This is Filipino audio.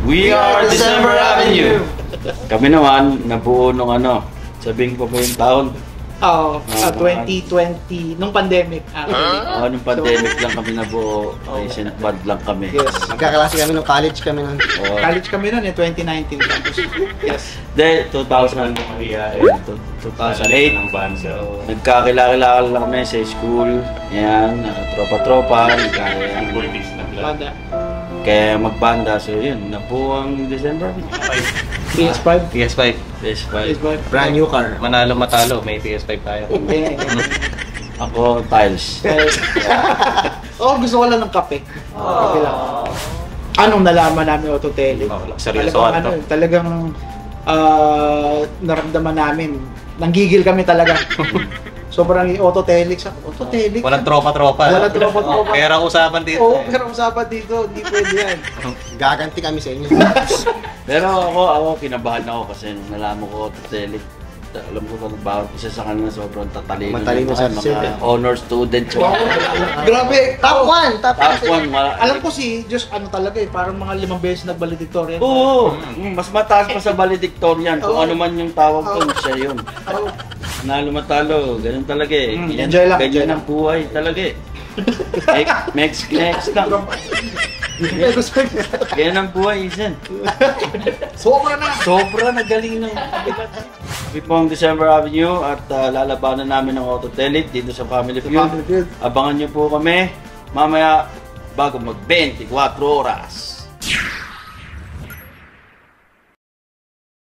We are December Avenue! Kami naman, nabuo nung ano, sabihin ko pa yung taon. Oo, 2020, nung pandemic. Nung pandemic lang kami nabuo, recent band lang kami. Yes. Magkaklase kami nung college kami nun. College kami nun 2019. Yes. Then, 2008. Nagkakilala lang kami sa school. Yan, tropa-tropa. Kaya magbanda. So yun, nabuo ang December. PS5? PS5. Brand new car. Manalo matalo, may PS5 tayo. Ako, tiles. Gusto ko lang ng kape. Kape lang. Anong nalaman namin autotele? Seryoso to. Talagang naramdaman namin. Nanggigil kami talaga. Sobrang autotelix. Autotelix? Walang tropa-tropa. Walang tropa-tropa. Pera usapan dito. Oo, pera usapan dito. Hindi pwede yan. Gaganti kami sa inyo. Pero ako kinabahan ako kasi nung nalaman ko autotele. Alam ko kung bawat isa sa kanila sobrang tatalino. Matalino sa mga honor students. Grabe. Top 1! Top 1! Alam ko si Diyos talaga parang mga 5 beses nag-valedictorian. Oo! Mas mataas pa sa valedictorian. Kung ano man yung tawag ko, siya yun. Nalo matalo, ganun talaga eh. Enjoy lang. Ganyan ang buhay talaga eh. Next lang. Ganyan ang buhay, Isan. Sobra na galing ng kami po ang December Avenue at lalabanan namin ng autotele dito sa Family Feud. Abangan niyo po kami mamaya bago mag 24 oras.